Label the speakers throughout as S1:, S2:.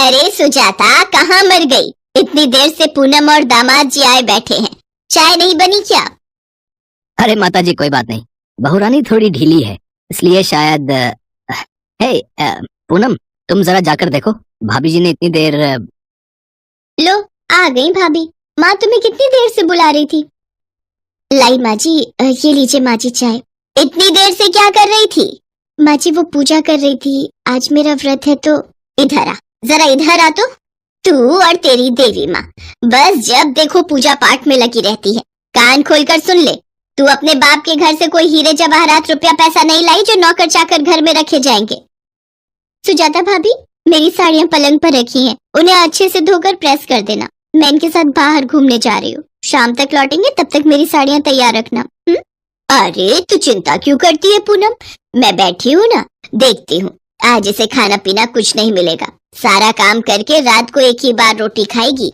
S1: अरे सुजाता, कहाँ मर गई? इतनी देर से पूनम और दामाद जी आए बैठे हैं, चाय नहीं बनी क्या?
S2: अरे माताजी कोई बात नहीं, बहुरानी थोड़ी ढीली है इसलिए शायद। हे पूनम, तुम जरा जाकर देखो भाभी जी ने इतनी देर।
S1: लो आ गई भाभी। माँ तुम्हें कितनी देर से बुला रही थी। लाई माँ जी, ये लीजिए माँ जी चाय। इतनी देर से क्या कर रही थी? माँ जी वो पूजा कर रही थी, आज मेरा व्रत है तो। इधर आ, जरा इधर आ तो। तू और तेरी देवी माँ बस जब देखो पूजा पाठ में लगी रहती है। कान खोलकर सुन ले, तू अपने बाप के घर से कोई हीरे जवाहरात रुपया पैसा नहीं लाई जो नौकर चाकर घर में रखे जाएंगे। सुजाता भाभी, मेरी साड़ियाँ पलंग पर रखी हैं, उन्हें अच्छे से धोकर प्रेस कर देना। मैं इनके साथ बाहर घूमने जा रही हूँ, शाम तक लौटेंगे, तब तक मेरी साड़ियाँ तैयार रखना। अरे तू चिंता क्यों करती है पूनम, मैं बैठी हूँ ना, देखती हूँ। आज इसे खाना पीना कुछ नहीं मिलेगा, सारा काम करके रात को एक ही बार रोटी खाएगी।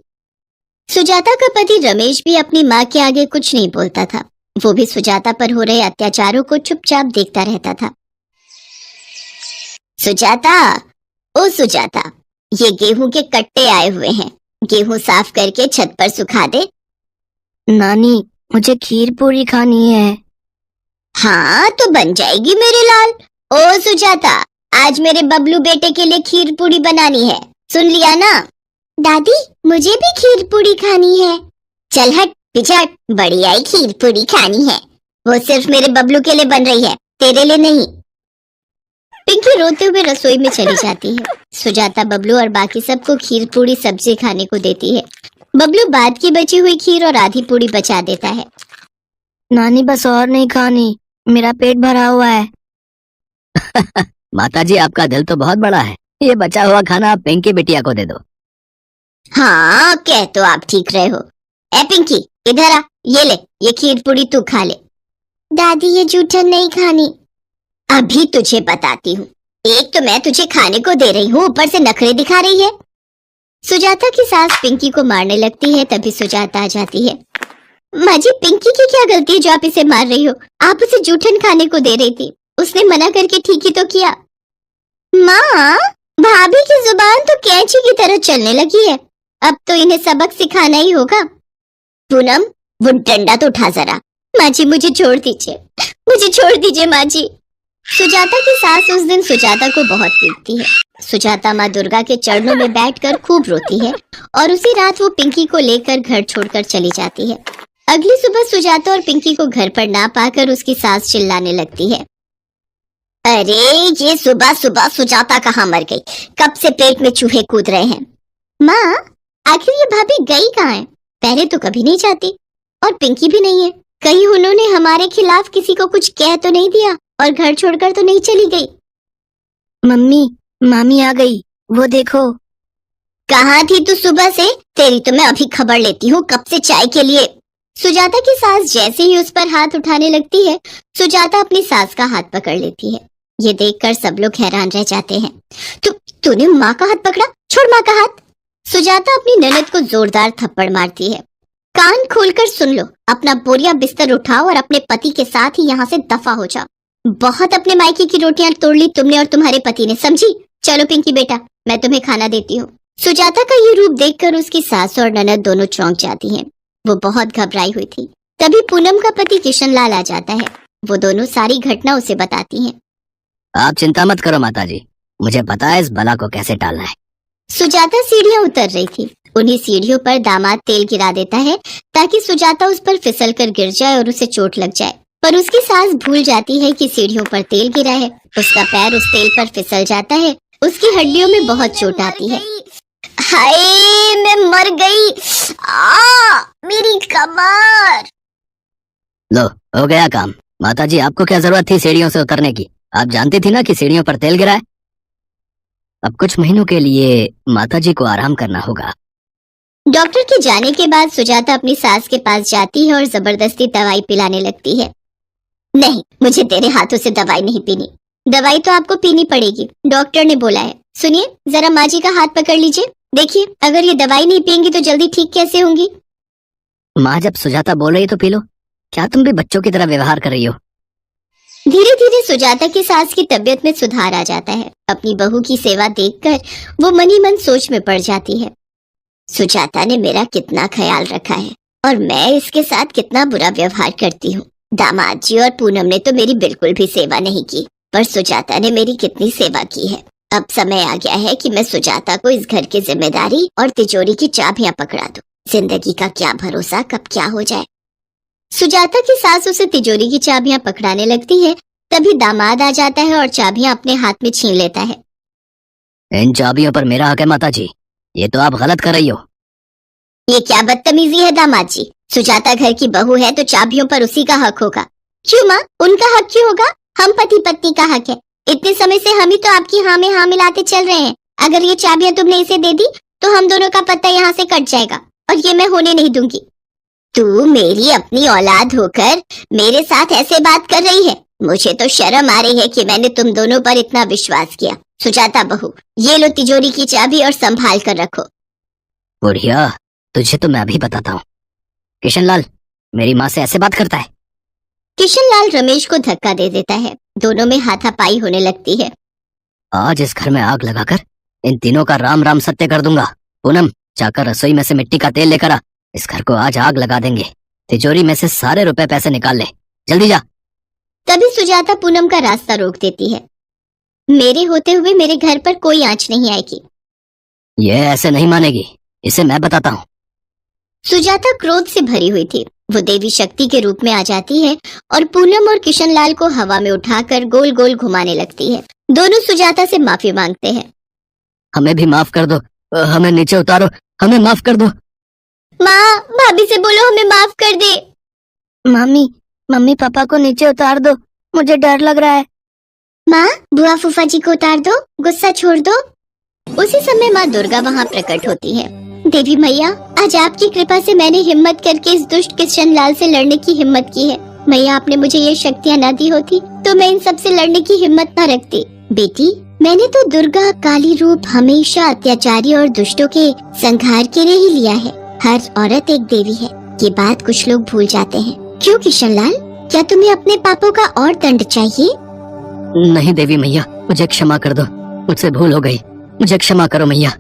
S1: सुजाता का पति रमेश भी अपनी माँ के आगे कुछ नहीं बोलता था। वो भी सुजाता पर हो रहे अत्याचारों को चुपचाप देखता रहता था। सुजाता, ओ सुजाता, ये गेहूं के कट्टे आए हुए हैं, गेहूं साफ करके छत पर सुखा दे।
S2: नानी, मुझे खीर पूरी खानी है।
S1: हाँ तो बन जाएगी मेरे लाल। ओ सुजाता, आज मेरे बबलू बेटे के लिए खीर पूरी बनानी है, सुन लिया ना? दादी, मुझे भी खीर पूरी खानी है। चल हट पिछट, बड़ी आई खीर पूरी खानी है। वो सिर्फ मेरे बबलू के लिए बन रही है, तेरे लिए नहीं। पिंकी रोते हुए रसोई में चली जाती है। सुजाता बबलू और बाकी सबको खीर पूरी सब्जी खाने को देती है। बबलू बाद की बची हुई खीर और आधी पूरी बचा देता है।
S2: नानी बस और नहीं खानी, मेरा पेट भरा हुआ है। माताजी आपका दिल तो बहुत बड़ा है, ये बचा हुआ खाना आप पिंकी बिटिया को दे दो।
S1: हाँ कह तो आप ठीक रहे हो। ए पिंकी इधर आ, ये ले, ये खीर पूरी तू खा ले। दादी ये जूठन नहीं खानी। अभी तुझे बताती हूँ, एक तो मैं तुझे खाने को दे रही हूँ, ऊपर से नखरे दिखा रही है। सुजाता की सास पिंकी को मारने लगती है, तभी सुजाता आ जाती है। माँ जी, पिंकी की क्या गलती है जो आप इसे मार रही हो? आप उसे जूठन खाने को दे रही थी, उसने मना करके ठीक ही तो किया। माँ, भाभी की जुबान तो कैंची की तरह चलने लगी है, अब तो इन्हें सबक सिखाना ही होगा। पूनम, वो डंडा तो उठा जरा। माँ जी मुझे छोड़ दीजिए, मुझे छोड़ दीजिए माँ जी। सुजाता की सास उस दिन सुजाता को बहुत पीटती है। सुजाता माँ दुर्गा के चरणों में बैठकर खूब रोती है और उसी रात वो पिंकी को लेकर घर छोड़कर चली जाती है। अगली सुबह सुजाता और पिंकी को घर पर ना पाकर उसकी सास चिल्लाने लगती है। अरे ये सुबह सुबह सुजाता कहाँ मर गई? कब से पेट में चूहे कूद रहे हैं। माँ, आखिर ये भाभी गई कहाँ है? पहले तो कभी नहीं जाती, और पिंकी भी नहीं है। कहीं उन्होंने हमारे खिलाफ किसी को कुछ कह तो नहीं दिया और घर छोड़कर तो नहीं चली गई?
S2: मम्मी, मामी आ गई, वो देखो।
S1: कहाँ थी तू सुबह से? तेरी तो मैं अभी खबर लेती हूँ, कब से चाय के लिए। सुजाता की सास जैसे ही उस पर हाथ उठाने लगती है, सुजाता अपनी सास का हाथ पकड़ लेती है। ये देखकर सब लोग हैरान रह जाते हैं। तूने माँ का हाथ पकड़ा? छोड़ माँ का हाथ। सुजाता अपनी ननद को जोरदार थप्पड़ मारती है। कान खोलकर सुन लो, अपना बोरिया बिस्तर उठाओ और अपने पति के साथ ही यहाँ से दफा हो जाओ। बहुत अपने मायके की रोटियां तोड़ ली तुमने और तुम्हारे पति ने, समझी? चलो पिंकी बेटा, मैं तुम्हें खाना देती हूँ। सुजाता का ये रूप देखकर उसकी सास और ननद दोनों चौंक जाती हैं। वो बहुत घबराई हुई थी। तभी पूनम का पति किशन लाल आ जाता है। वो दोनों सारी घटना उसे बताती हैं।
S2: आप चिंता मत करो माताजी, मुझे पता है इस बला को कैसे टालना है।
S1: सुजाता सीढ़ियां उतर रही थी। उन्हीं सीढ़ियों पर दामाद तेल गिरा देता है ताकि सुजाता उस पर फिसल कर गिर जाए और उसे चोट लग जाए, पर उसकी सास भूल जाती है कि सीढ़ियों पर तेल गिरा है। उसका पैर उस तेल पर फिसल जाता है, उसकी हड्डियों में बहुत चोट आती है। हाय, मैं मर गई। मेरी कमर।
S2: लो, हो गया काम। माताजी आपको क्या जरूरत थी सीढ़ियों से उतरने की? आप जानती थी ना कि सीढ़ियों पर तेल गिरा है। अब कुछ महीनों के लिए माताजी को आराम करना होगा।
S1: डॉक्टर के जाने के बाद सुजाता अपनी सास के पास जाती है और जबरदस्ती दवाई पिलाने लगती है। नहीं, मुझे तेरे हाथों से दवाई नहीं पीनी। दवाई तो आपको पीनी पड़ेगी, डॉक्टर ने बोला है। सुनिए, जरा माँ जी का हाथ पकड़ लीजिए, देखिए अगर ये दवाई नहीं पियेंगी तो जल्दी ठीक कैसे होंगी।
S2: माँ, जब सुजाता बोल रही है तो पी लो। क्या तुम भी बच्चों की तरह व्यवहार कर रही हो?
S1: धीरे धीरे सुजाता की सास की तबीयत में सुधार आ जाता है। अपनी बहू की सेवा देखकर वो मनी मन सोच में पड़ जाती है। सुजाता ने मेरा कितना ख्याल रखा है और मैं इसके साथ कितना बुरा व्यवहार करती हूँ। दामाद जी और पूनम ने तो मेरी बिल्कुल भी सेवा नहीं की, पर सुजाता ने मेरी कितनी सेवा की है। अब समय आ गया है कि मैं सुजाता को इस घर की जिम्मेदारी और तिजोरी की चाबियां पकड़ा दूं। जिंदगी का क्या भरोसा कब क्या हो जाए। सुजाता की सास उसे तिजोरी की चाबियां पकड़ाने लगती है, तभी दामाद आ जाता है और चाबियां अपने हाथ में छीन लेता है।
S2: इन चाबियों पर मेरा हक है माता जी, ये तो आप गलत कर रही हो।
S1: ये क्या बदतमीजी है दामाद जी? सुजाता घर की बहू है तो चाबियों पर उसी का हक होगा। क्यों माँ, उनका हक क्यों होगा? हम पति पत्नी का हक है। इतने समय से हम ही तो आपकी हाँ में हाँ मिलाते चल रहे हैं। अगर ये चाबियां तुमने इसे दे दी तो हम दोनों का पत्ता यहाँ से कट जाएगा और ये मैं होने नहीं दूंगी। तू मेरी अपनी औलाद होकर मेरे साथ ऐसे बात कर रही है? मुझे तो शर्म आ रही है कि मैंने तुम दोनों पर इतना विश्वास किया। सुजाता बहू, ये लो तिजोरी की चाबी और संभाल कर रखो।
S2: बुढ़िया, तुझे तो मैं अभी बताता हूँ। किशनलाल मेरी माँ से ऐसे बात करता है?
S1: किशनलाल रमेश को धक्का दे देता है। दोनों में हाथापाई होने लगती है।
S2: आज इस घर में आग लगाकर इन तीनों का राम राम सत्य कर दूंगा। पूनम, जाकर रसोई में से मिट्टी का तेल लेकर आ। इस घर को आज आग लगा देंगे। तिजोरी में से सारे रुपए पैसे निकाल ले, जल्दी जा।
S1: तभी सुजाता पूनम का रास्ता रोक देती है। मेरे होते हुए मेरे घर पर कोई आंच नहीं आएगी।
S2: ये ऐसे नहीं मानेगी, इसे मैं बताता हूँ।
S1: सुजाता क्रोध से भरी हुई थी। वो देवी शक्ति के रूप में आ जाती है और पूनम और किशनलाल को हवा में उठाकर गोल गोल घुमाने लगती है। दोनों सुजाता से माफी मांगते हैं।
S2: हमें भी माफ कर दो, हमें नीचे उतारो, हमें माफ कर दो।
S1: माँ, भाभी से बोलो हमें माफ कर दे।
S2: मम्मी पापा को नीचे उतार दो, मुझे डर लग रहा है।
S1: माँ, बुआ फूफा जी को उतार दो, गुस्सा छोड़ दो। उसी समय माँ दुर्गा वहाँ प्रकट होती है। देवी मैया, आज आपकी कृपा से मैंने हिम्मत करके इस दुष्ट किशनलाल से लड़ने की हिम्मत की है। मैया, आपने मुझे ये शक्तियाँ न दी होती तो मैं इन सब से लड़ने की हिम्मत न रखती। बेटी, मैंने तो दुर्गा काली रूप हमेशा अत्याचारी और दुष्टों के संहार के लिए ही लिया है। हर औरत एक देवी है, ये बात कुछ लोग भूल जाते हैं। क्यों किशनलाल, क्या तुम्हें अपने पापों का और दंड चाहिए?
S2: नहीं देवी मैया, मुझे क्षमा कर दो, मुझसे भूल हो गई, मुझे क्षमा करो मैया।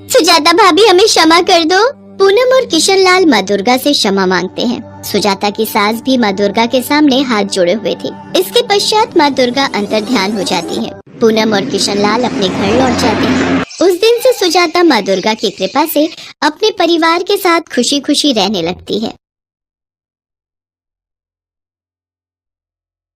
S1: सुजाता भाभी, हमें क्षमा कर दो। पूनम और किशनलाल माँ दुर्गा से क्षमा मांगते हैं। सुजाता की सास भी माँ दुर्गा के सामने हाथ जोड़े हुए थे। इसके पश्चात माँ दुर्गा अंतर ध्यान हो जाती है। पूनम और किशनलाल अपने घर लौट जाते हैं। उस दिन से सुजाता माँ दुर्गा की कृपा से अपने परिवार के साथ खुशी खुशी रहने लगती है।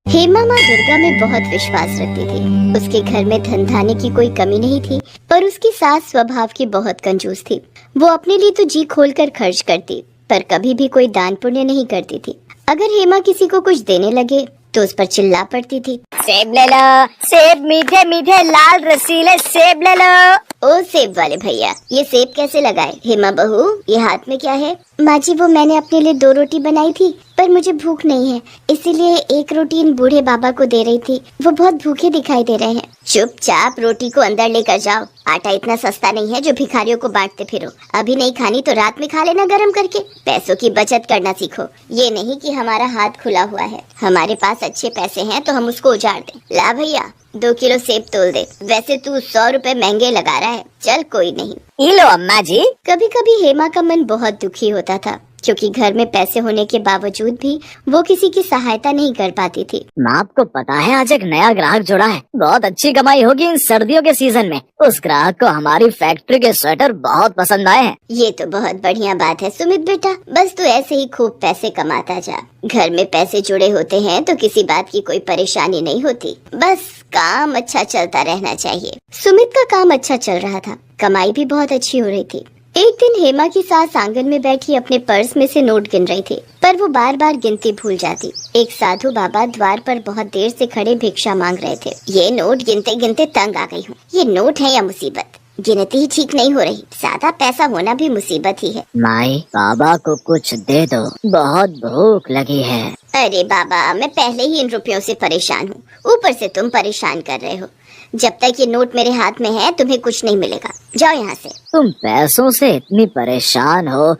S1: हेमा माँ दुर्गा में बहुत विश्वास रखती थी। उसके घर में धन धान्य की कोई कमी नहीं थी, पर उसकी सास स्वभाव की बहुत कंजूस थी। वो अपने लिए तो जी खोलकर खर्च करती, पर कभी भी कोई दान पुण्य नहीं करती थी। अगर हेमा किसी को कुछ देने लगे तो उस पर चिल्ला पड़ती थी। सेब ले लो, सेब मीठे मीठे लाल रसीले सेब ले लो। ओ सेब वाले भैया, ये सेब कैसे लगाए? हेमा बहू, ये हाथ में क्या है? माँ जी, वो मैंने अपने लिए 2 रोटी बनाई थी, पर मुझे भूख नहीं है, इसीलिए 1 रोटी इन बूढ़े बाबा को दे रही थी। वो बहुत भूखे दिखाई दे रहे हैं। चुपचाप रोटी को अंदर लेकर जाओ। आटा इतना सस्ता नहीं है जो भिखारियों को बांटते फिरो। अभी नहीं खानी तो रात में खा लेना गरम करके। पैसों की बचत करना सीखो, ये नहीं कि हमारा हाथ खुला हुआ है। हमारे पास अच्छे पैसे हैं तो हम उसको उजाड़ दें। ला भैया, 2 किलो सेब तोल दे। वैसे तू 100 रुपए महंगे लगा रहा है। चल कोई नहीं। ये लो अम्मा जी। कभी कभी हेमा का मन बहुत दुखी होता था, क्योंकि घर में पैसे होने के बावजूद भी वो किसी की सहायता नहीं कर पाती थी।
S2: माँ, आपको पता है आज एक नया ग्राहक जुड़ा है, बहुत अच्छी कमाई होगी इन सर्दियों के सीजन में। उस ग्राहक को हमारी फैक्ट्री के स्वेटर बहुत पसंद आए हैं।
S1: ये तो बहुत बढ़िया बात है सुमित बेटा, बस तू ऐसे ही खूब पैसे कमाता जा। घर में पैसे जुड़े होते हैं तो किसी बात की कोई परेशानी नहीं होती, बस काम अच्छा चलता रहना चाहिए। सुमित का काम अच्छा चल रहा था, कमाई भी बहुत अच्छी हो रही थी। एक दिन हेमा की सास आंगन में बैठी अपने पर्स में से नोट गिन रही थी, पर वो बार बार गिनती भूल जाती। एक साधु बाबा द्वार पर बहुत देर से खड़े भिक्षा मांग रहे थे। ये नोट गिनते गिनते तंग आ गई हूँ। ये नोट है या मुसीबत? गिनती ही ठीक नहीं हो रही, ज्यादा पैसा होना भी मुसीबत ही है।
S2: माई, बाबा को कुछ दे दो, बहुत भूख लगी है।
S1: अरे बाबा, मैं पहले ही इन रुपयों से परेशान हूँ, ऊपर से तुम परेशान कर रहे हो। जब तक ये नोट मेरे हाथ में है तुम्हें कुछ नहीं मिलेगा। जाओ यहाँ से।
S2: तुम पैसों से इतनी परेशान हो,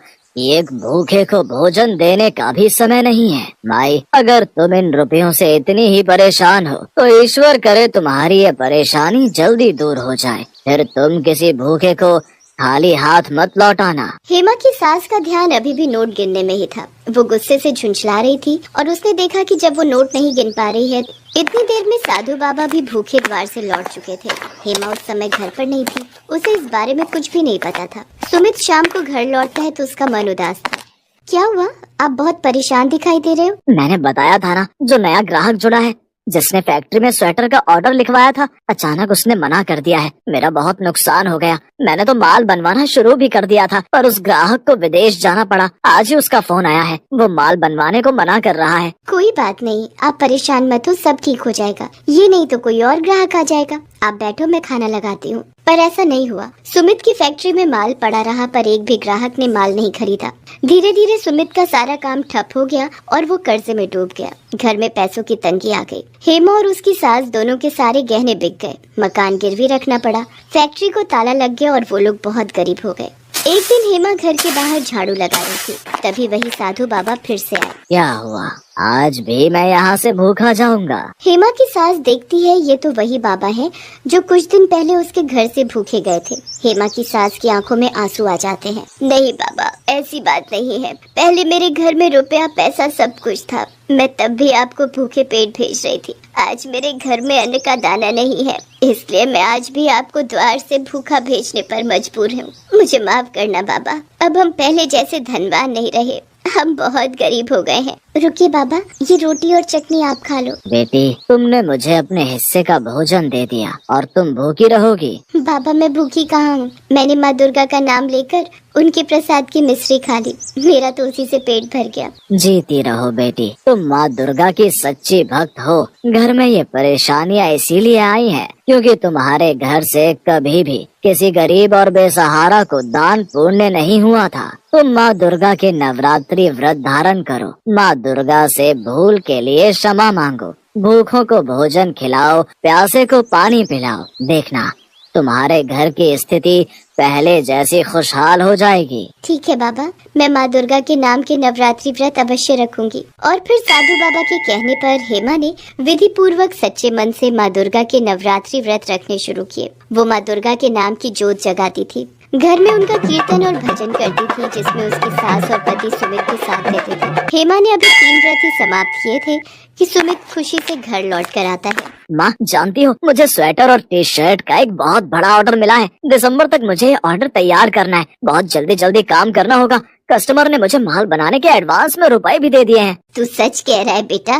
S2: एक भूखे को भोजन देने का भी समय नहीं है। माई, अगर तुम इन रुपयों से इतनी ही परेशान हो तो ईश्वर करे तुम्हारी ये परेशानी जल्दी दूर हो जाए, फिर तुम किसी भूखे को खाली हाथ मत लौटाना।
S1: हेमा की सास का ध्यान अभी भी नोट गिनने में ही था। वो गुस्से से झुंझला रही थी और उसने देखा कि जब वो नोट नहीं गिन पा रही है, इतनी देर में साधु बाबा भी भूखे द्वार से लौट चुके थे। हेमा उस समय घर पर नहीं थी, उसे इस बारे में कुछ भी नहीं पता था। सुमित शाम को घर लौटता है तो उसका मन उदास था। क्या हुआ? आप बहुत परेशान दिखाई दे रहे हो।
S2: मैंने बताया था ना, जो नया ग्राहक जुड़ा है, जिसने फैक्ट्री में स्वेटर का ऑर्डर लिखवाया था, अचानक उसने मना कर दिया है। मेरा बहुत नुकसान हो गया। मैंने तो माल बनवाना शुरू भी कर दिया था, पर उस ग्राहक को विदेश जाना पड़ा। आज ही उसका फोन आया है, वो माल बनवाने को मना कर रहा है।
S1: कोई बात नहीं, आप परेशान मत हो, सब ठीक हो जाएगा। ये नहीं तो कोई और ग्राहक आ जाएगा। आप बैठो, मैं खाना लगाती हूँ। पर ऐसा नहीं हुआ। सुमित की फैक्ट्री में माल पड़ा रहा, पर एक भी ग्राहक ने माल नहीं खरीदा। धीरे धीरे सुमित का सारा काम ठप हो गया और वो कर्जे में डूब गया। घर में पैसों की तंगी आ गई। हेमा और उसकी सास दोनों के सारे गहने बिक गए। मकान गिरवी रखना पड़ा। फैक्ट्री को ताला लग गया और वो लोग बहुत गरीब हो गए। एक दिन हेमा घर के बाहर झाड़ू लगा रही थी, तभी वही साधु बाबा फिर से आए।
S2: क्या हुआ? आज भी मैं यहाँ से भूखा जाऊंगा?
S1: हेमा की सास देखती है ये तो वही बाबा हैं जो कुछ दिन पहले उसके घर से भूखे गए थे। हेमा की सास की आंखों में आंसू आ जाते हैं। नहीं बाबा, ऐसी बात नहीं है। पहले मेरे घर में रुपया पैसा सब कुछ था, मैं तब भी आपको भूखे पेट भेज रही थी। आज मेरे घर में अन्न का दाना नहीं है, इसलिए मैं आज भी आपको द्वार से भूखा भेजने पर मजबूर हूँ। मुझे माफ करना बाबा, अब हम पहले जैसे धनवान नहीं रहे, हम बहुत गरीब हो गए हैं। रुकिए बाबा, ये रोटी और चटनी आप खा लो।
S2: बेटी, तुमने मुझे अपने हिस्से का भोजन दे दिया और तुम भूखी रहोगी?
S1: बाबा, मैं भूखी कहाँ हूँ। मैंने माँ दुर्गा का नाम लेकर उनके प्रसाद की मिश्री खा ली, मेरा तो उसी से पेट भर गया।
S2: जीती रहो बेटी, तुम माँ दुर्गा की सच्ची भक्त हो। घर में ये परेशानियाँ इसीलिए आई हैं क्योंकि तुम्हारे घर से कभी भी किसी गरीब और बेसहारा को दान पुण्य नहीं हुआ था। तुम माँ दुर्गा के नवरात्रि व्रत धारण करो। माँ दुर्गा से भूल के लिए क्षमा मांगो। भूखों को भोजन खिलाओ, प्यासे को पानी पिलाओ। देखना, तुम्हारे घर की स्थिति पहले जैसी खुशहाल हो जाएगी।
S1: ठीक है बाबा, मैं माँ दुर्गा के नाम के नवरात्रि व्रत अवश्य रखूंगी। और फिर साधु बाबा के कहने पर हेमा ने विधि पूर्वक सच्चे मन से माँ दुर्गा के नवरात्रि व्रत रखने शुरू किए। वो माँ दुर्गा के नाम की जोत जगाती थी। घर में उनका कीर्तन और भजन करती थी, जिसमें उसकी सास और पति सुमित के साथ रहते थे। हेमा ने अभी 3 व्रत ही समाप्त किए थे कि सुमित खुशी से घर लौट कर आता है।
S2: माँ, जानती हो, मुझे स्वेटर और टी शर्ट का एक बहुत बड़ा ऑर्डर मिला है। दिसंबर तक मुझे ऑर्डर तैयार करना है। बहुत जल्दी जल्दी काम करना होगा। कस्टमर ने मुझे माल बनाने के एडवांस में रुपए भी दे दिए हैं।
S1: तू सच कह रहा है बेटा?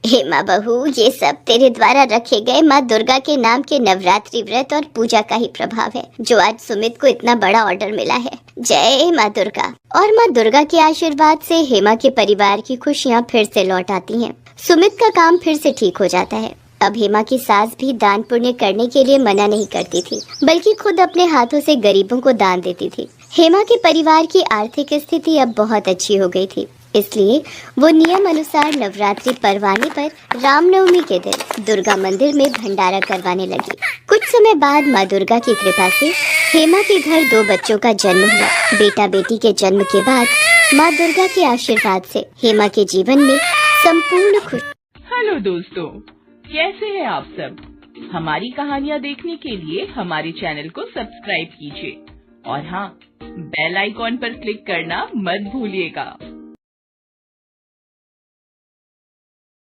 S1: हेमा बहू, ये सब तेरे द्वारा रखे गए माँ दुर्गा के नाम के नवरात्रि व्रत और पूजा का ही प्रभाव है, जो आज सुमित को इतना बड़ा ऑर्डर मिला है। जय माँ दुर्गा। और माँ दुर्गा के आशीर्वाद से हेमा के परिवार की खुशियाँ फिर से लौट आती हैं। सुमित का काम फिर से ठीक हो जाता है। अब हेमा की सास भी दान पुण्य करने के लिए मना नहीं करती थी, बल्कि खुद अपने हाथों से गरीबों को दान देती थी। हेमा के परिवार की आर्थिक स्थिति अब बहुत अच्छी हो गई थी, इसलिए वो नियम अनुसार नवरात्रि परवाने पर रामनवमी के दिन दुर्गा मंदिर में भंडारा करवाने लगी। कुछ समय बाद माँ दुर्गा की कृपा से हेमा के घर 2 बच्चों का जन्म हुआ। बेटा बेटी के जन्म के बाद माँ दुर्गा के आशीर्वाद से हेमा के जीवन में संपूर्ण खुश।
S3: हेलो दोस्तों, कैसे हैं आप सब? हमारी कहानियाँ देखने के लिए हमारे चैनल को सब्सक्राइब कीजिए और हाँ, बेल आइकॉन पर क्लिक करना मत भूलिएगा।